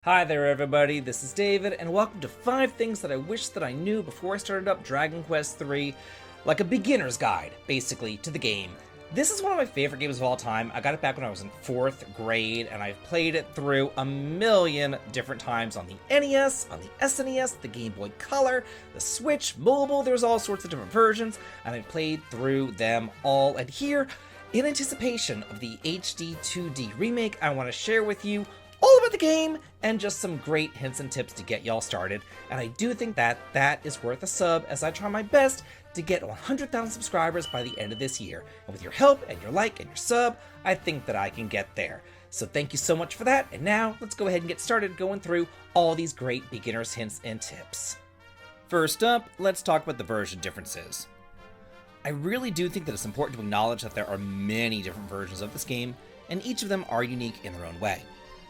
Hi there everybody, this is David, and welcome to 5 things that I wish that I knew before I started up Dragon Quest III, like a beginner's guide, basically, to the game. This is one of my favorite games of all time. I got it back when I was in 4th grade, and I've played it through a million different times on the NES, on the SNES, the Game Boy Color, the Switch, mobile, there's all sorts of different versions, and I've played through them all. And here, in anticipation of the HD 2D remake, I want to share with you all about the game and just some great hints and tips to get y'all started. And I do think that is worth a sub, as I try my best to get 100,000 subscribers by the end of this year. And with your help and your like and your sub, I think that I can get there. So thank you so much for that. And now let's go ahead and get started going through all these great beginners hints and tips. First up, let's talk about the version differences. I really do think that it's important to acknowledge that there are many different versions of this game, and each of them are unique in their own way.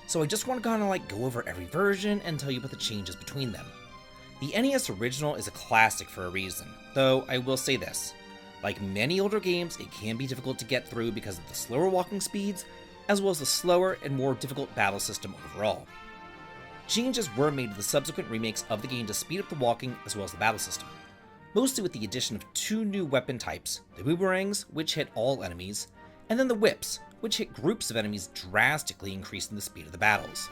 So I just want to go over every version and tell you about the changes between them. The NES original is a classic for a reason, though I will say this. Like many older games, it can be difficult to get through because of the slower walking speeds, as well as the slower and more difficult battle system overall. Changes were made to the subsequent remakes of the game to speed up the walking as well as the battle system, mostly with the addition of 2 new weapon types, the boomerangs, which hit all enemies, and then the whips, which hit groups of enemies, drastically increasing the speed of the battles.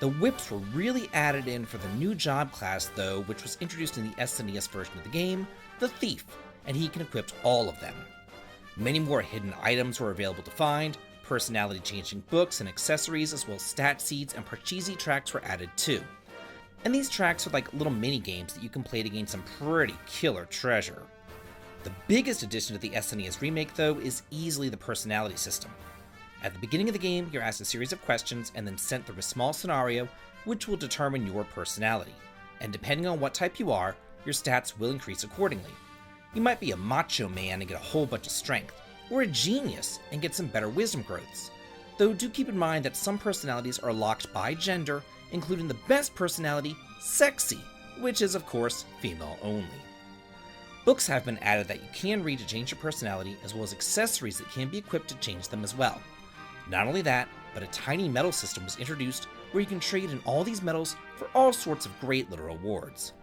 The whips were really added in for the new job class though, which was introduced in the SNES version of the game, the Thief, and he can equip all of them. Many more hidden items were available to find, personality changing books and accessories, as well as stat seeds and Parcheesi tracks were added too. And these tracks are like little mini games that you can play to gain some pretty killer treasure. The biggest addition to the SNES remake, though, is easily the personality system. At the beginning of the game, you're asked a series of questions and then sent through a small scenario, which will determine your personality. And depending on what type you are, your stats will increase accordingly. You might be a macho man and get a whole bunch of strength, or a genius and get some better wisdom growths. Though do keep in mind that some personalities are locked by gender, including the best personality, sexy, which is of course female only. Books have been added that you can read to change your personality, as well as accessories that can be equipped to change them as well. Not only that, but a tiny medal system was introduced where you can trade in all these medals for all sorts of great little rewards.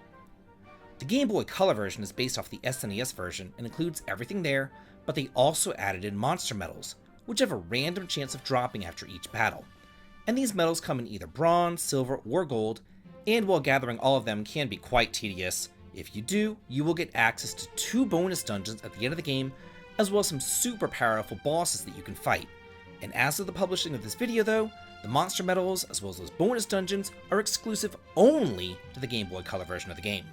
The Game Boy Color version is based off the SNES version and includes everything there, but they also added in monster medals, which have a random chance of dropping after each battle. And these medals come in either bronze, silver, or gold, and while gathering all of them can be quite tedious, if you do, you will get access to 2 bonus dungeons at the end of the game, as well as some super powerful bosses that you can fight. And as of the publishing of this video though, the monster medals, as well as those bonus dungeons, are exclusive only to the Game Boy Color version of the game.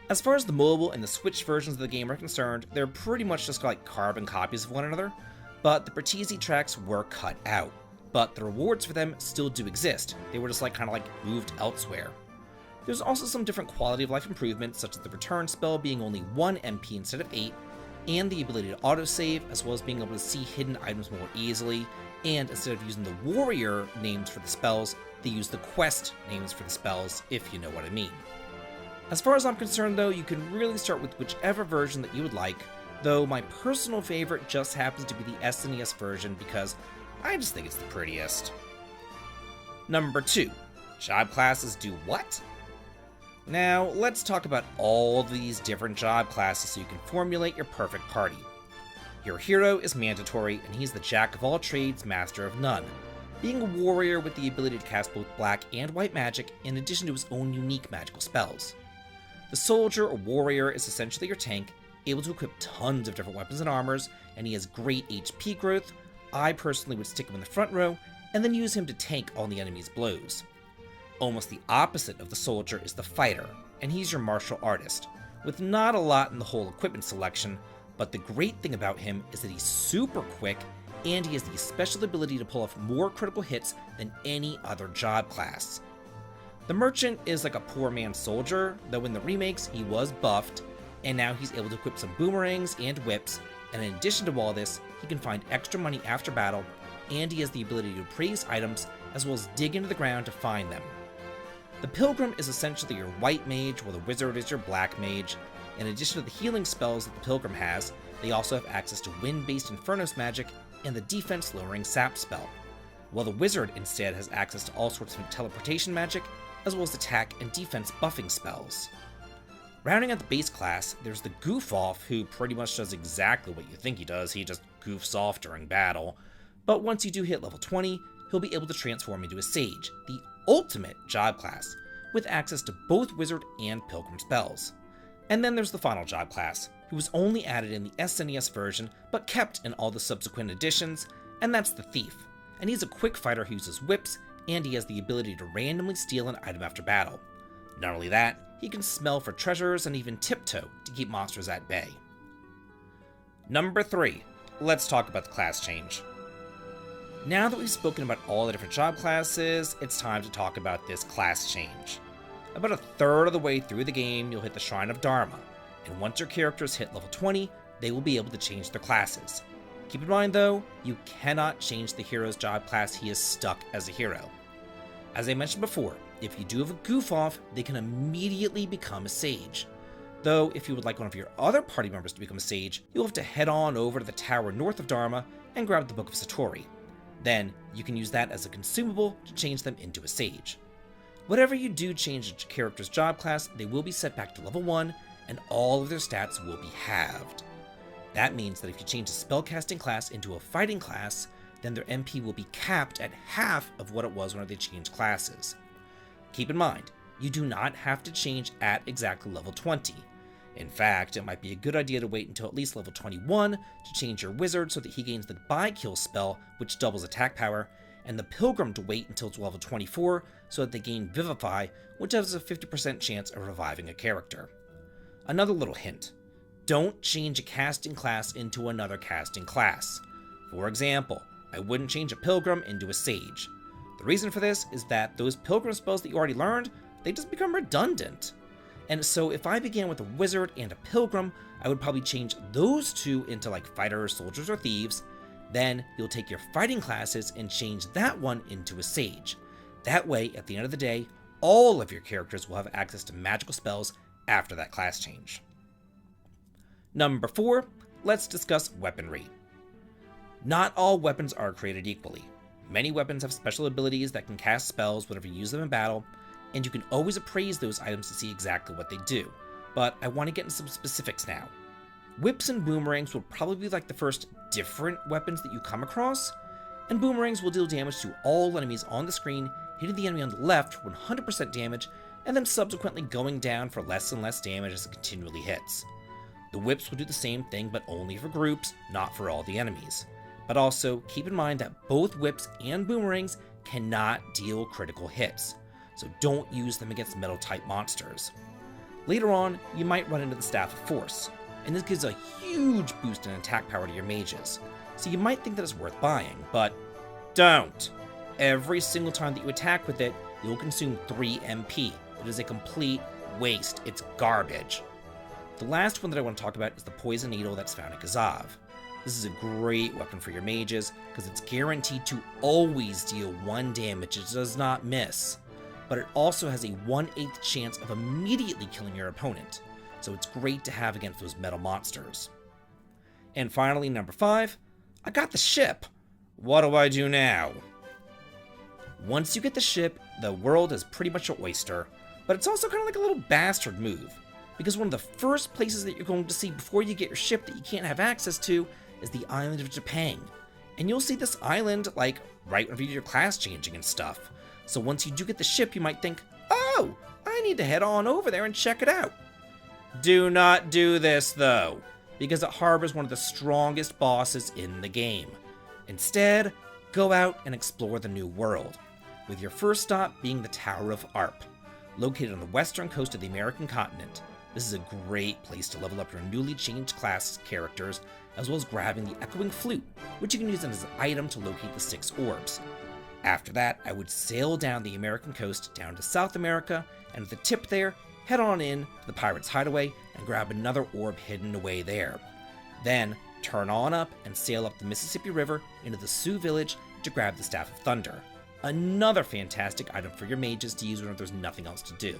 As far as the mobile and the Switch versions of the game are concerned, they're pretty much just like carbon copies of one another, but the Parcheesi tracks were cut out. But the rewards for them still do exist, they were just kind of moved elsewhere. There's also some different quality of life improvements, such as the return spell being only 1 MP instead of 8, and the ability to autosave, as well as being able to see hidden items more easily, and instead of using the warrior names for the spells, they use the quest names for the spells, if you know what I mean. As far as I'm concerned though, you can really start with whichever version that you would like, though my personal favorite just happens to be the SNES version because I just think it's the prettiest. Number 2. Job classes do what? Now, let's talk about all these different job classes so you can formulate your perfect party. Your hero is mandatory, and he's the jack of all trades, master of none, being a warrior with the ability to cast both black and white magic in addition to his own unique magical spells. The soldier or warrior is essentially your tank, able to equip tons of different weapons and armors, and he has great HP growth. I personally would stick him in the front row, and then use him to tank all the enemy's blows. Almost the opposite of the soldier is the fighter, and he's your martial artist, with not a lot in the whole equipment selection, but the great thing about him is that he's super quick, and he has the special ability to pull off more critical hits than any other job class. The merchant is like a poor man's soldier, though in the remakes he was buffed, and now he's able to equip some boomerangs and whips, and in addition to all this, he can find extra money after battle, and he has the ability to appraise items as well as dig into the ground to find them. The Pilgrim is essentially your white mage, while the Wizard is your black mage. In addition to the healing spells that the Pilgrim has, they also have access to wind-based Infernos magic and the defense-lowering Sap spell. while the wizard instead has access to all sorts of teleportation magic, as well as attack and defense buffing spells. Rounding out the base class, there's the Goof Off, who pretty much does exactly what you think he does, he just goofs off during battle. But once you do hit level 20, he'll be able to transform into a Sage, the ultimate job class, with access to both Wizard and Pilgrim spells. And then there's the final job class, who was only added in the SNES version, but kept in all the subsequent editions, and that's the Thief. And he's a quick fighter who uses whips, and he has the ability to randomly steal an item after battle. Not only that, he can smell for treasures and even tiptoe to keep monsters at bay. Number 3. Let's talk about the class change. Now that we've spoken about all the different job classes, it's time to talk about this class change. About a third of the way through the game, you'll hit the Shrine of Dharma, and once your characters hit level 20, they will be able to change their classes. Keep in mind though, you cannot change the hero's job class, he is stuck as a hero. As I mentioned before, if you do have a Goof Off, they can immediately become a Sage. Though, if you would like one of your other party members to become a Sage, you'll have to head on over to the tower north of Dharma and grab the Book of Satori. Then, you can use that as a consumable to change them into a Sage. Whatever you do change a character's job class, they will be set back to level 1, and all of their stats will be halved. That means that if you change a spellcasting class into a fighting class, then their MP will be capped at half of what it was when they changed classes. Keep in mind, you do not have to change at exactly level 20. In fact, it might be a good idea to wait until at least level 21 to change your wizard so that he gains the By-Kill spell, which doubles attack power, and the pilgrim to wait until level 24 so that they gain Vivify, which has a 50% chance of reviving a character. Another little hint, don't change a casting class into another casting class. For example, I wouldn't change a pilgrim into a sage. The reason for this is that those pilgrim spells that you already learned, they just become redundant. And so if I began with a wizard and a pilgrim, I would probably change those two into like fighters, soldiers, or thieves. Then you'll take your fighting classes and change that one into a sage. That way, at the end of the day, all of your characters will have access to magical spells after that class change. Number 4, let's discuss weaponry. Not all weapons are created equally. Many weapons have special abilities that can cast spells whenever you use them in battle, and you can always appraise those items to see exactly what they do. But I want to get into some specifics now. Whips and boomerangs will probably be like the first different weapons that you come across, and boomerangs will deal damage to all enemies on the screen, hitting the enemy on the left for 100% damage, and then subsequently going down for less and less damage as it continually hits. The whips will do the same thing, but only for groups, not for all the enemies. But also, keep in mind that both whips and boomerangs cannot deal critical hits, so don't use them against metal-type monsters. Later on, you might run into the Staff of Force, and this gives a huge boost in attack power to your mages, so you might think that it's worth buying, but don't! Every single time that you attack with it, you'll consume 3 MP. It is a complete waste. It's garbage. The last one that I want to talk about is the Poison Needle that's found in Kazav. This is a great weapon for your mages, because it's guaranteed to always deal 1 damage, it does not miss. But it also has a 1/8 chance of immediately killing your opponent, so it's great to have against those metal monsters. And finally, number 5, I got the ship. What do I do now? Once you get the ship, the world is pretty much an oyster, but it's also kind of like a little bastard move, because one of the first places that you're going to see before you get your ship that you can't have access to is the island of Japan. And you'll see this island, like, right whenever you do your class changing and stuff. So once you do get the ship, you might think, oh, I need to head on over there and check it out. Do not do this, though, because it harbors one of the strongest bosses in the game. Instead, go out and explore the new world, with your first stop being the Tower of Arp, located on the western coast of the American continent. This is a great place to level up your newly changed class characters, as well as grabbing the Echoing Flute, which you can use as an item to locate the 6 orbs. After that, I would sail down the American coast down to South America, and at the tip there, head on in to the Pirates' Hideaway and grab another orb hidden away there. Then, turn on up and sail up the Mississippi River into the Sioux Village to grab the Staff of Thunder. Another fantastic item for your mages to use when there's nothing else to do.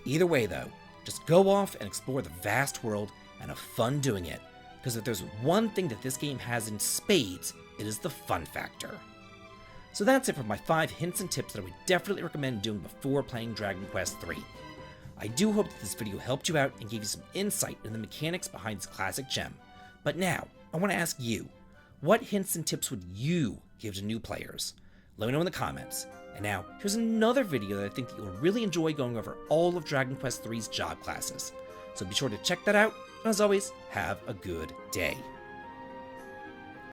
Either way though, just go off and explore the vast world and have fun doing it, because if there's one thing that this game has in spades, it is the fun factor. So that's it for my 5 hints and tips that I would definitely recommend doing before playing Dragon Quest III. I do hope that this video helped you out and gave you some insight into the mechanics behind this classic gem. But now, I want to ask you, what hints and tips would you give to new players? Let me know in the comments. And now, here's another video that I think that you'll really enjoy, going over all of Dragon Quest III's job classes. So be sure to check that out, and as always, have a good day.